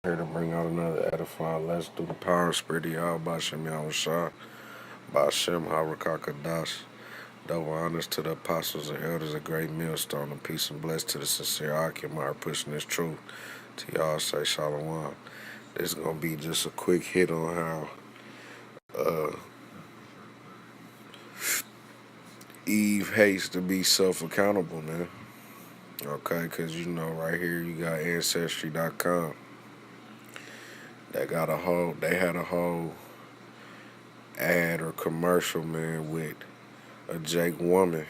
Here to bring out another edifying. Let's do the power spread the Yahawashi by Shem Harakakadash. Double honors to the apostles and elders, a great millstone, and peace and bless to the sincere Akim pushing this truth. To y'all say Shalom. This is gonna be just a quick hit on how Eve hates to be self-accountable, man. Okay, cause right here you got Ancestry.com. They had a whole ad or commercial, man, with a Jake woman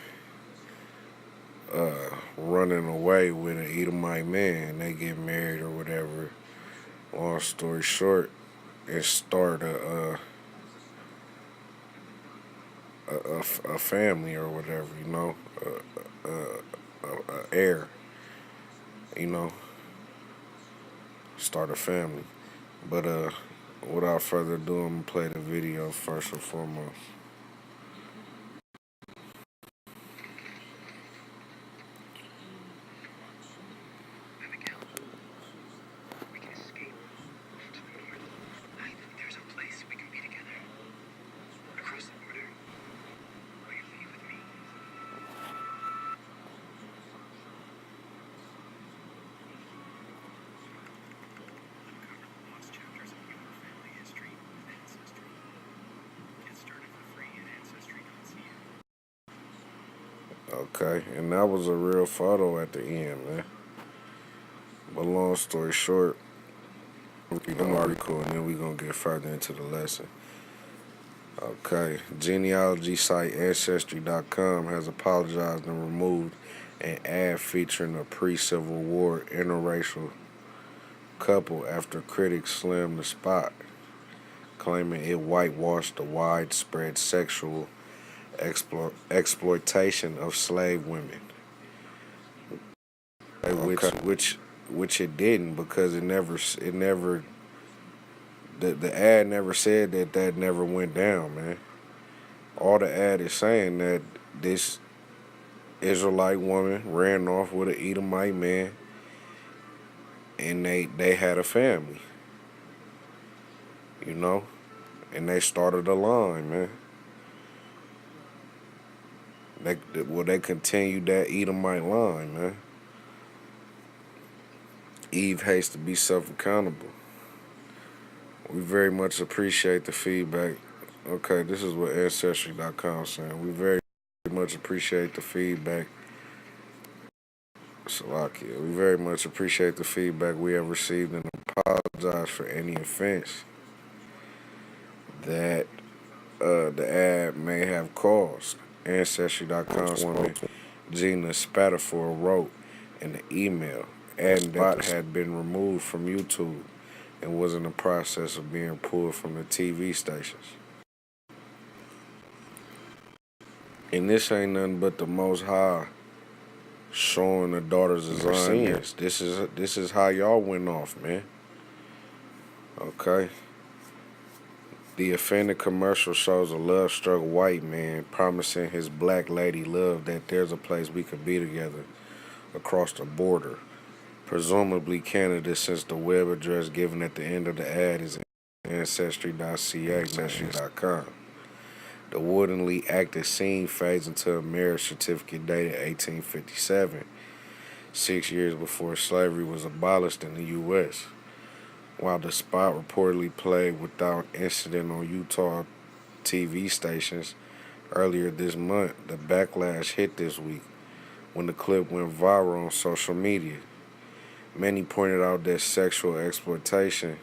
running away with an Edomite man. They get married or whatever. Long story short, it start a family or whatever, a heir, you know, start a family. But without further ado, I'm gonna play the video first and foremost. Okay, and that was a real photo at the end, man. But long story short, read the article and then we're gonna get further into the lesson. Okay, genealogy site Ancestry.com has apologized and removed an ad featuring a pre-Civil War interracial couple after critics slammed the spot, claiming it whitewashed the widespread sexual exploitation of slave women, which it didn't, because the ad never said that never went down, man. All the ad is saying that this Israelite woman ran off with an Edomite man, and they had a family, you know, and they started a line, man. They continued that Edomite line, man. Eve hates to be self-accountable. We very much appreciate the feedback. Okay, this is what Ancestry.com saying. We very much appreciate the feedback. Salakia. We very much appreciate the feedback we have received and apologize for any offense that the ad may have caused. Ancestry.com's woman Gina Spatafor wrote in the email, and that had been removed from YouTube and was in the process of being pulled from the TV stations. And this ain't nothing but the Most High showing the daughters of Zion. This is how y'all went off, man. Okay. The offended commercial shows a love-struck white man promising his black lady love that there's a place we could be together across the border, presumably Canada, since the web address given at the end of the ad is ancestry.ca, ancestry.com. The woodenly acted scene fades into a marriage certificate dated 1857, 6 years before slavery was abolished in the U.S. While the spot reportedly played without incident on Utah TV stations earlier this month, the backlash hit this week when the clip went viral on social media. Many pointed out that sexual exploitation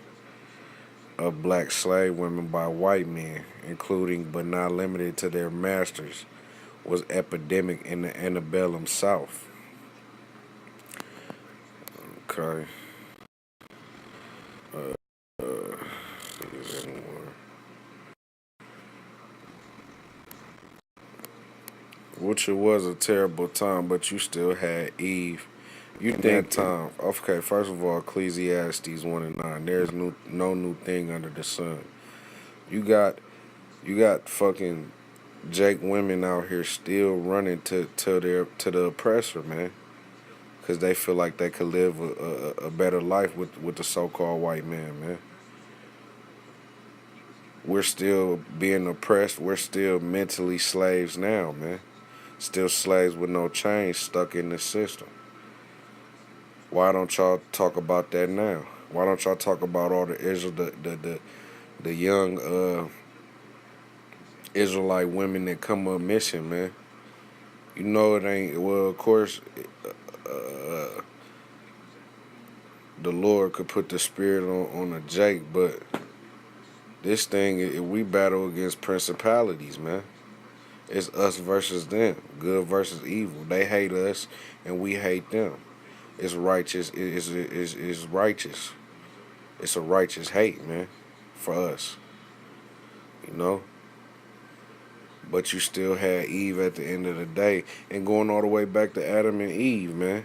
of black slave women by white men, including but not limited to their masters, was epidemic in the antebellum South. Okay. Which it was a terrible time, but you still had Eve. You think time? Okay, first of all, Ecclesiastes 1:9. There's no new thing under the sun. You got fucking Jake women out here still running to the oppressor, man. because they feel like they could live a better life with the so-called white man, man. We're still being oppressed. We're still mentally slaves now, man. Still slaves with no chains stuck in the system. Why don't y'all talk about that now? Why don't y'all talk about all the Israel, the young Israelite women that come up missing, man? You know it ain't. Well, of course, uh, the Lord could put the spirit on a Jake, but this thing, we battle against principalities, man. It's us versus them, good versus evil. They hate us, and we hate them. It's righteous. It's righteous. It's a righteous hate, man, for us, you know. But you still had Eve at the end of the day, and going all the way back to Adam and Eve, man.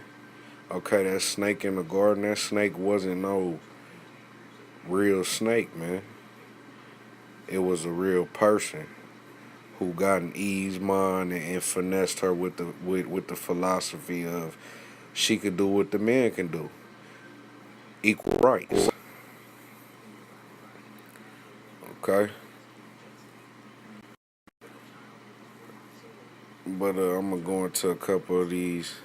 Okay, that snake in the garden, that snake wasn't no real snake, man. It was a real person who got in Eve's mind and finessed her with the philosophy of she could do what the man can do, equal rights. Okay, but I'm gonna go into a couple of these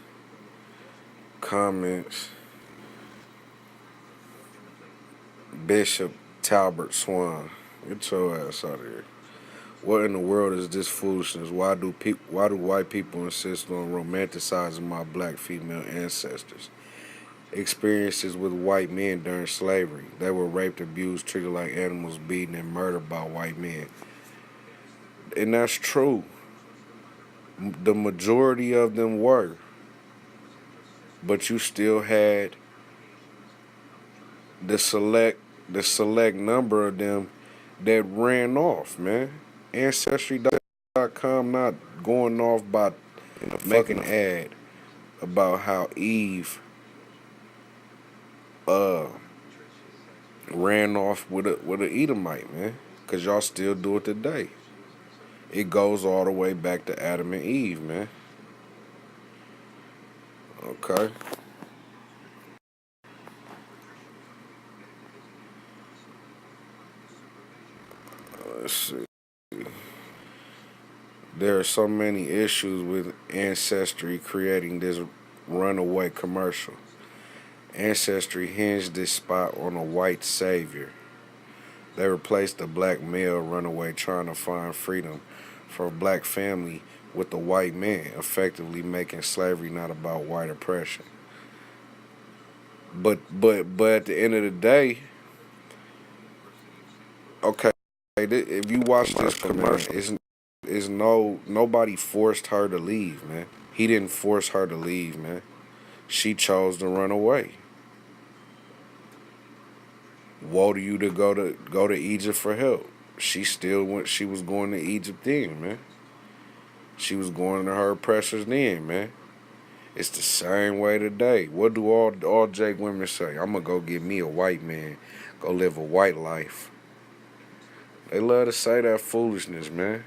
comments. Bishop Talbert Swan, get your ass out of here. What in the world is this foolishness? Why do white people insist on romanticizing my black female ancestors? Experiences with white men during slavery. They were raped, abused, treated like animals, beaten, and murdered by white men. And that's true. The majority of them were. But you still had the select number of them that ran off, man. Ancestry.com not going off by making an ad about how Eve uh ran off with a Edomite, man. Cause y'all still do it today. It goes all the way back to Adam and Eve, man. Okay. Let's see. There are so many issues with Ancestry creating this runaway commercial. Ancestry hinged this spot on a white savior. They replaced the black male runaway trying to find freedom for a black family with the white man, effectively making slavery not about white oppression. But at the end of the day, okay, if you watch this commercial, is nobody forced her to leave, man. He didn't force her to leave, man. She chose to run away. Woe to you to go to Egypt for help. She still went. She was going to Egypt then, man. She was going to her oppressors then, man. It's the same way today. What do all Jake women say? I'm gonna go get me a white man, go live a white life. They love to say that foolishness, man.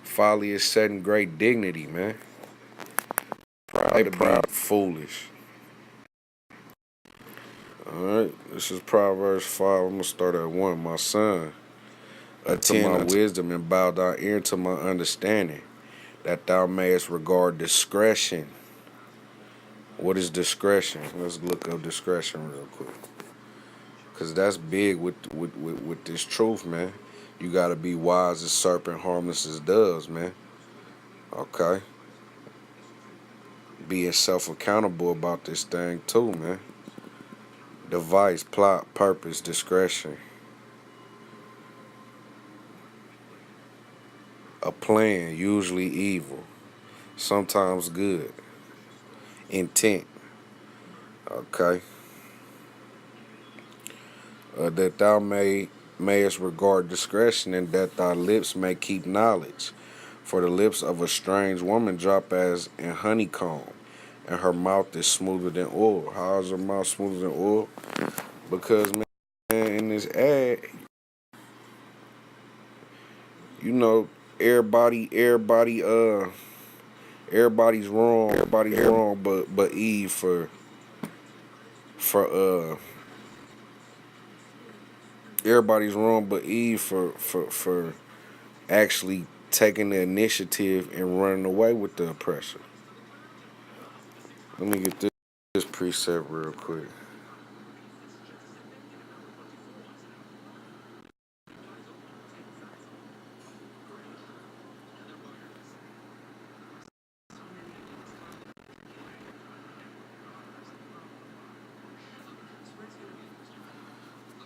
Folly is setting great dignity, man. Proud to be foolish. Alright, this is Proverbs 5. I'm gonna start at 1. My son, attend my wisdom and bow thy ear to my understanding, that thou mayest regard discretion. What is discretion? Let's look up discretion real quick. Cause that's big with this truth, man. You gotta be wise as serpent, harmless as doves, man. Okay. Being self-accountable about this thing too, man. Device, plot, purpose, discretion. A plan, usually evil, sometimes good. Intent, okay. That thou mayest regard discretion, and that thy lips may keep knowledge. For the lips of a strange woman drop as in honeycomb, and her mouth is smoother than oil. How is her mouth smoother than oil? Because, man, in this ad, you know, everybody, Everybody's wrong. Everybody's wrong, but Eve for everybody's wrong, but Eve for actually taking the initiative and running away with the oppressor. Let me get this precept real quick.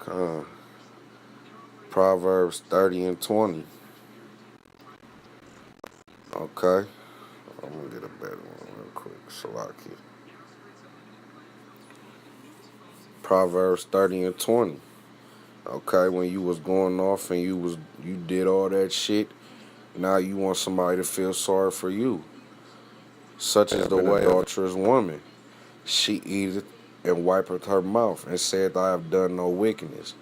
Uh, Proverbs 30 and 20. Okay. I'm gonna get a better one real quick. Salaki. Proverbs 30 and 20. Okay, when you was going off and you did all that shit, now you want somebody to feel sorry for you. Such is the way of an adulterous woman. She eateth and wipeth her mouth and saith, I have done no wickedness.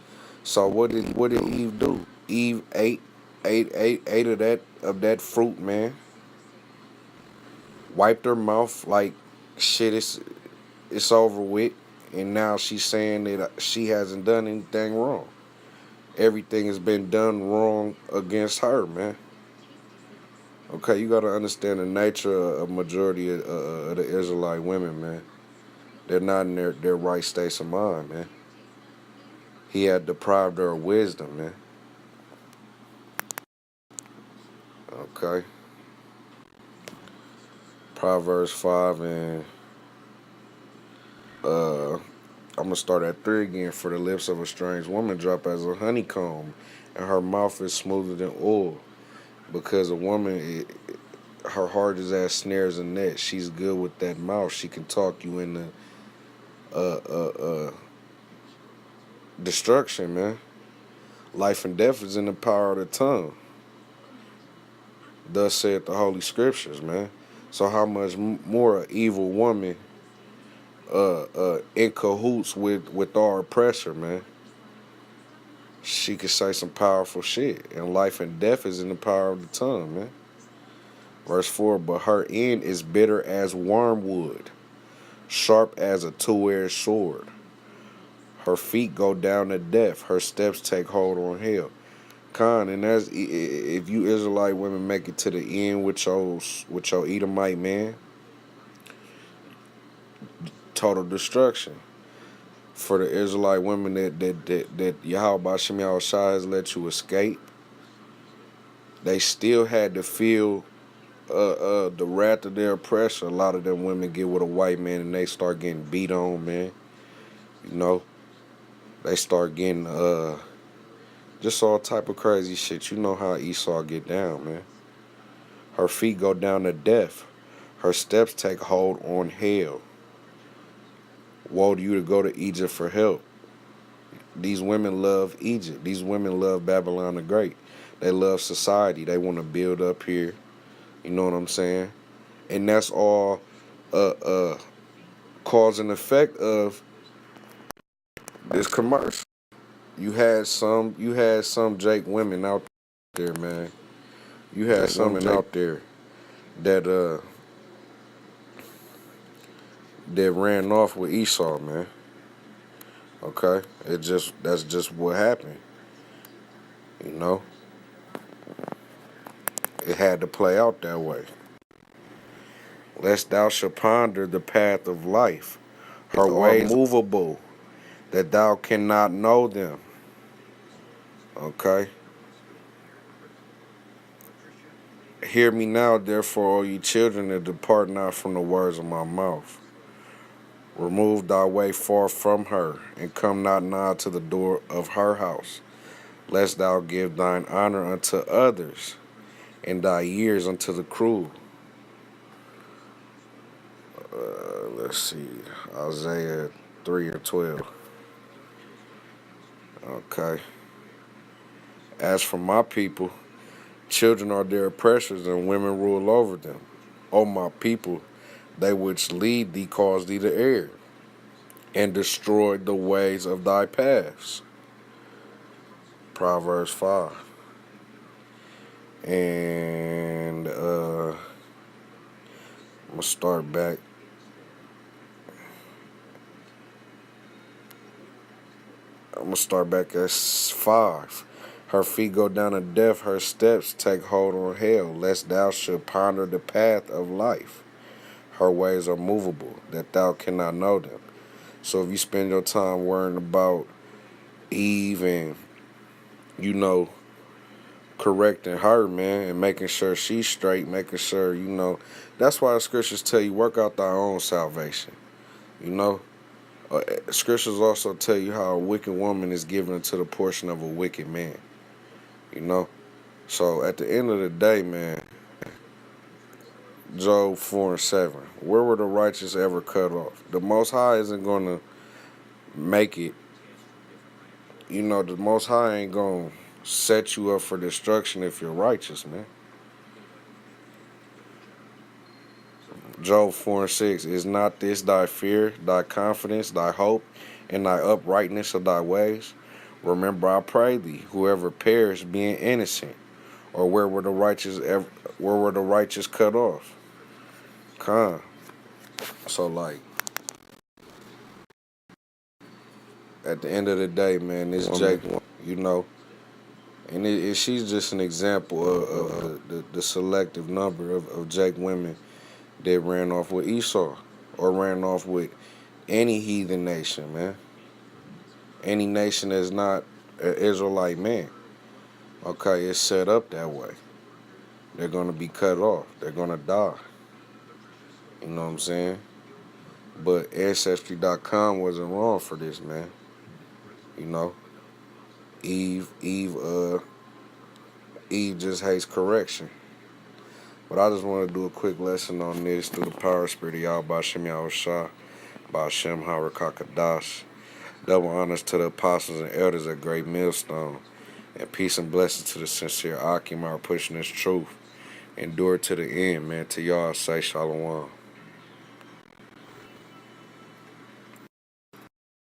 So what did Eve do? Eve ate of that fruit, man. Wiped her mouth like shit. It's over with, and now she's saying that she hasn't done anything wrong. Everything has been done wrong against her, man. Okay, you got to understand the nature of majority of the Israelite women, man. They're not in their right states of mind, man. He had deprived her of wisdom, man. Okay. Proverbs 5 and I'm gonna start at 3 again. For the lips of a strange woman drop as a honeycomb, and her mouth is smoother than oil. Because a woman, her heart is as snares and nets. She's good with that mouth. She can talk you into uh, uh, uh, destruction, man. Life and death is in the power of the tongue. Thus saith the Holy Scriptures, man. So how much more an evil woman in cahoots with our oppressor, man? She could say some powerful shit. And life and death is in the power of the tongue, man. Verse 4, but her end is bitter as wormwood, sharp as a two-edged sword. Her feet go down to death. Her steps take hold on hell. And that's if you Israelite women make it to the end with your Edomite man, total destruction. For the Israelite women that Yahawashi has let you escape, they still had to feel the wrath of their oppressor. A lot of them women get with a white man and they start getting beat on, man. You know, they start getting just all type of crazy shit. You know how Esau get down, man. Her feet go down to death. Her steps take hold on hell. Woe to you to go to Egypt for help. These women love Egypt. These women love Babylon the Great. They love society. They want to build up here. You know what I'm saying? And that's all cause and effect of this commercial. You had some Jake women out there, man. You had some women out there that that ran off with Esau, man. Okay? That's just what happened. You know? It had to play out that way. Lest thou shalt ponder the path of life. Her ways movable, that thou cannot know them. Okay? Hear me now, therefore, O ye children, and depart not from the words of my mouth. Remove thy way far from her, and come not nigh to the door of her house, lest thou give thine honor unto others, and thy years unto the cruel. Let's see, Isaiah 3 and 12. Okay. As for my people, children are their oppressors, and women rule over them. O my people, they which lead thee cause thee to err, and destroy the ways of thy paths. Proverbs 5. And I'm gonna start back. I'm gonna start back at 5. Her feet go down to death, her steps take hold on hell, lest thou should ponder the path of life. Her ways are movable, that thou cannot know them. So if you spend your time worrying about Eve and, you know, correcting her, man, and making sure she's straight, making sure, that's why the scriptures tell you work out thy own salvation, you know. Scriptures also tell you how a wicked woman is given to the portion of a wicked man, you know. So at the end of the day, man, Job 4 and 7, where were the righteous ever cut off? The Most High isn't going to make it, the Most High ain't going to set you up for destruction if you're righteous, man. Job 4 and 6, is not this thy fear, thy confidence, thy hope, and thy uprightness of thy ways? Remember, I pray thee, whoever perished being innocent, or where were the righteous cut off? Con. So like, at the end of the day, man, this Jake, you know, and she's just an example of the selective number of Jake women that ran off with Esau, or ran off with any heathen nation, man. Any nation that's not an Israelite man. Okay, it's set up that way. They're gonna be cut off. They're gonna die. You know what I'm saying? But Ancestry.com wasn't wrong for this, man. You know, Eve just hates correction. But I just want to do a quick lesson on this through the power spirit of Yahawashi, by Shem Harakakadash. Double honors to the apostles and elders at Great Millstone. And peace and blessings to the sincere Akim are pushing this truth. Endure to the end, man. To y'all, say Shalom.